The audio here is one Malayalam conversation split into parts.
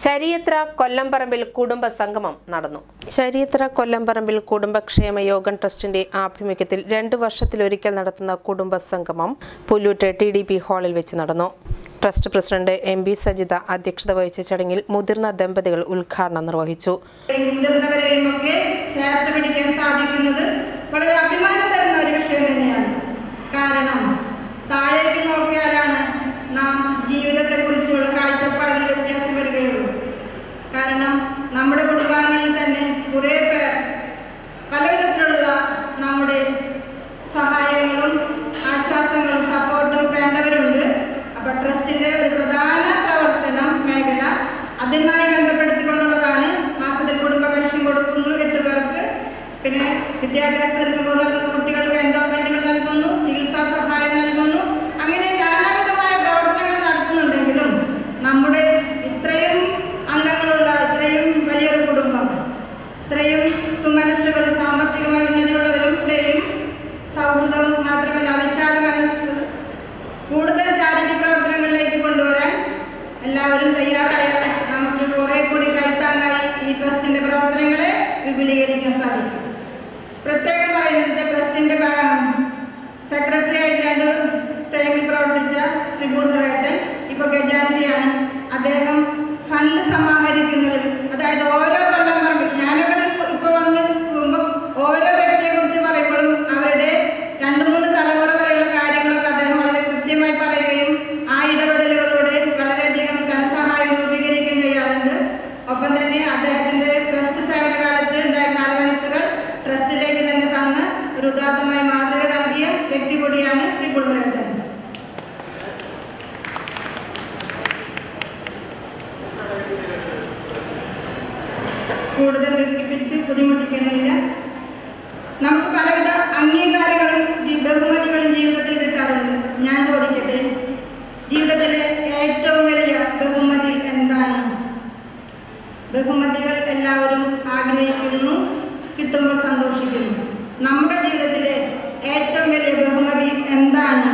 ചരിയത്ര കൊല്ലംപറമ്പിൽ കുടുംബ സംഗമം നടന്നു. ചരിയത്ര കൊല്ലംപറമ്പിൽ കുടുംബക്ഷേമ യോഗം ട്രസ്റ്റിന്റെ ആഭിമുഖ്യത്തിൽ 2 വർഷത്തിലൊരിക്കൽ നടത്തുന്ന കുടുംബ സംഗമം പുല്ലൂറ്റ് TDP ഹാളിൽ വെച്ച് നടന്നു. ട്രസ്റ്റ് പ്രസിഡന്റ് MB സജിത അധ്യക്ഷത വഹിച്ച ചടങ്ങിൽ മുതിർന്ന ദമ്പതികൾ ഉദ്ഘാടനം നിർവഹിച്ചു. മുതിർന്നവരെയും ഒക്കെ ചേർത്ത് പിടിക്കാൻ സാധിക്കുന്നത് വളരെ അഭിമാനം തരുന്ന ഒരു വിഷയം തന്നെയാണ്. കാരണം താഴേക്ക് നോക്കിയാലാണ് നാം ജീവിതത്തെക്കുറിച്ചുള്ള കാഴ്ചപ്പാടിൽ വ്യത്യാസം വരികയുള്ളൂ. കാരണം നമ്മുടെ കുടുംബാംഗങ്ങളിൽ തന്നെ കുറേ പേർ പലവിധത്തിലുള്ള നമ്മുടെ സഹായങ്ങളും ആശ്വാസങ്ങളും സപ്പോർട്ടും വേണ്ടവരുണ്ട്. അപ്പോൾ ട്രസ്റ്റിൻ്റെ ഒരു പ്രധാന പ്രവർത്തനം മേഖല അതുമായി ബന്ധപ്പെടുത്തിക്കൊണ്ടുള്ളതാണ്. മാസത്തിൽ കുടുംബ പെൻഷൻ കൊടുക്കുന്നു 8 പേർക്ക്. പിന്നെ വിദ്യാഭ്യാസത്തിന് നൽകുന്ന കുട്ടികൾക്ക് എൻഡോമെന്റുകൾ നൽകുന്നു, ചികിത്സാ സഹായം നൽകുന്നു. അങ്ങനെ നാനാവിധമായ പ്രവർത്തനങ്ങൾ നടത്തുന്നുണ്ടെങ്കിലും നമ്മുടെ ഇത്രയും അംഗങ്ങളുള്ള ഇത്രയും വലിയൊരു കുടുംബം, ഇത്രയും സുമനസ്സുകൾ, സാമ്പത്തികമായി ഉന്നതിയുള്ളവരുടെയും സൗഹൃദം മാത്രമല്ല വിശാല മനസ്സ് കൂടുതൽ ചാരിറ്റി പ്രവർത്തനങ്ങളിലേക്ക് കൊണ്ടുവരാൻ എല്ലാവരും തയ്യാറായാൽ നമുക്ക് കുറെ കൂടി കൈത്താങ്ങായി ഈ ട്രസ്റ്റിന്റെ പ്രവർത്തനങ്ങളെ വിപുലീകരിക്കാൻ സാധിക്കും. പ്രത്യേകം പറയുന്നത് ട്രസ്റ്റിന്റെ സെക്രട്ടറി ആയിട്ട് 2 ടൈമിൽ പ്രവർത്തിച്ച ശ്രീ ബുൾഹറേട്ടൻ ഇപ്പോൾ ഖജാൻജിയാണ്. അദ്ദേഹം ഫണ്ട് സമാഹരിക്കുന്നതിൽ, അതായത് ഓരോ കൊല്ലംപറമ്പിൽ ഞാനൊക്കെ ഇപ്പോൾ വന്ന് പോകുമ്പോൾ ഓരോ വ്യക്തിയെ കുറിച്ച് പറയുമ്പോഴും അവരുടെ 2-3 തലമുറ വരെയുള്ള കാര്യങ്ങളൊക്കെ അദ്ദേഹം വളരെ കൃത്യമായി പറയുകയും ആ ഇടപെടലുകളിലൂടെ വളരെയധികം ധനസഹായം രൂപീകരിക്കുകയും ചെയ്യാറുണ്ട്. ഒപ്പം തന്നെ അദ്ദേഹത്തിന്റെ ട്രസ്റ്റ് സേവനകാലത്ത് ഉണ്ടായിരുന്ന അലവൻസുകൾ ട്രസ്റ്റിലേക്ക് തന്നെ തന്ന് ഒരു ഉദാത്തമായി മാതൃക നൽകിയ വ്യക്തി കൂടിയാണ് ശ്രീ ബുൾഹറേട്ടൻ. കൂടുതൽ വികസിപ്പിച്ച് ബുദ്ധിമുട്ടിക്കുന്നില്ല. നമുക്ക് പലവിധ അംഗീകാരങ്ങളും ബഹുമതികളും ജീവിതത്തിൽ കിട്ടാറുണ്ട്. ഞാൻ ചോദിക്കട്ടെ, ജീവിതത്തിലെ ഏറ്റവും വലിയ ബഹുമതി എന്താണ്? ബഹുമതികൾ എല്ലാവരും ആഗ്രഹിക്കുന്നു, കിട്ടുമ്പോൾ സന്തോഷിക്കുന്നു. നമ്മുടെ ജീവിതത്തിലെ ഏറ്റവും വലിയ ബഹുമതി എന്താണ്?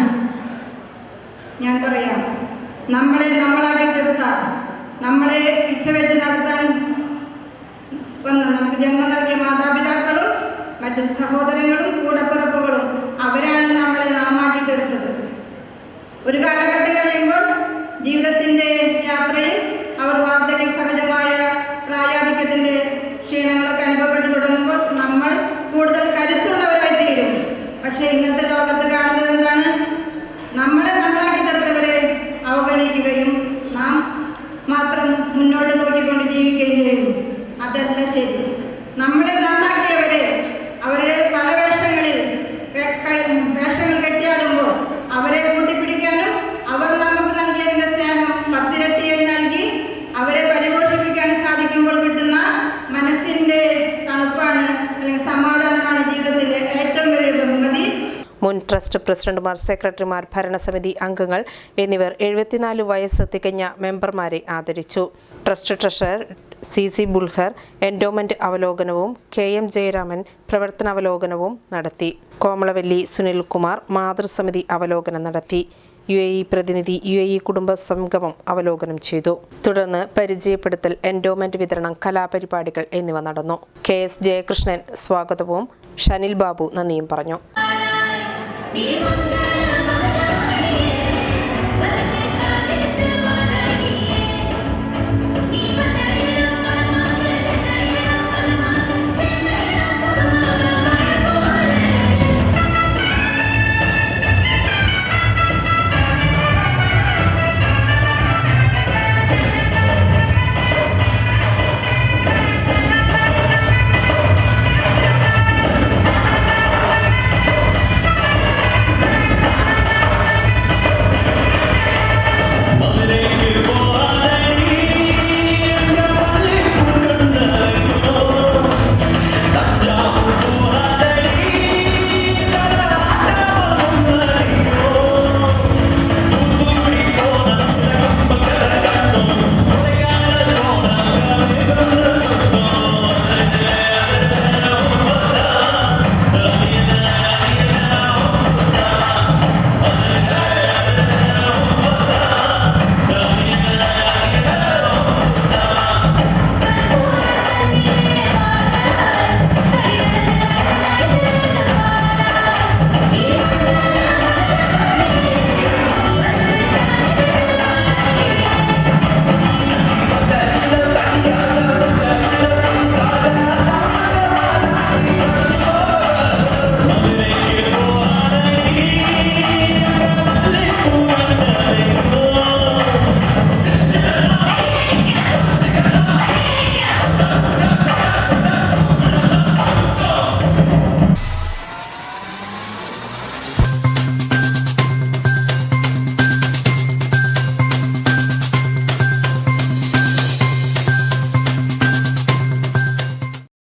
ഞാൻ പറയാം. നമ്മളാക്കി തീർത്ത, നമ്മളെ ഇച്ഛ വെച്ച് നടത്താൻ വന്ന, നമുക്ക് ജന്മം നൽകിയ മാതാപിതാക്കളും മറ്റു സഹോദരങ്ങളും കൂടപ്പിറപ്പുകളും, അവരാണ് നമ്മളെ നാമാക്കി തീർത്തത്. ഒരു കാലഘട്ടം കഴിയുമ്പോൾ ജീവിതത്തിൻ്റെ യാത്രയിൽ അവർ വാർദ്ധക്യ സഹജമായ പ്രായാധിക്യത്തിൻ്റെ ക്ഷീണങ്ങളൊക്കെ അനുഭവപ്പെട്ടു തുടങ്ങുമ്പോൾ നമ്മൾ കൂടുതൽ കരുത്തുള്ളവരായി തീരും. പക്ഷേ ഇന്നത്തെ ലോകത്ത് കാണുന്നത് എന്താണ്? നമ്മളാക്കി തീർത്തവരെ അവഗണിക്കുകയും നാം മാത്രം മുന്നോട്ട് നോക്കിക്കൊണ്ട് ജീവിക്കുകയും ചെയ്യുന്നു. അതല്ല ശരി. നമ്മളെ നാമാക്കിയവരെ അവരുടെ പല വേഷങ്ങൾ കെട്ടിയാടുമ്പോൾ അവരെ കൂട്ടിപ്പിടിക്കാനും അവർ നമുക്ക് നൽകിയതിൻ്റെ സ്നേഹം 10 ഇരട്ടിയായി നൽകി അവരെ പരിപോഷിപ്പിക്കാനും സാധിക്കുമ്പോൾ കിട്ടുന്ന മനസ്സിൻ്റെ തണുപ്പാണ്, അല്ലെങ്കിൽ സമാധാനമാണ് ജീവിതത്തിലെ ഏറ്റവും വലിയ ബഹുമതി. മുൻ ട്രസ്റ്റ് പ്രസിഡന്റുമാർ, സെക്രട്ടറിമാർ, ഭരണസമിതി അംഗങ്ങൾ എന്നിവർ 74 വയസ്സ് തികഞ്ഞ മെമ്പർമാരെ ആദരിച്ചു. ട്രസ്റ്റ് ട്രഷറർ CC ബുൾഹർ എൻഡോമെന്റ് അവലോകനവും KM ജയരാമൻ പ്രവർത്തനാവലോകനവും നടത്തി. കോമളവല്ലി സുനിൽകുമാർ മാതൃസമിതി അവലോകനം നടത്തി. UAE പ്രതിനിധി UAE കുടുംബ സംഗമം അവലോകനം ചെയ്തു. തുടർന്ന് പരിചയപ്പെടുത്തൽ, എൻഡോമെന്റ് വിതരണം, കലാപരിപാടികൾ എന്നിവ നടന്നു. KS ജയകൃഷ്ണൻ സ്വാഗതവും ഷനിൽ ബാബു നന്ദിയും പറഞ്ഞു.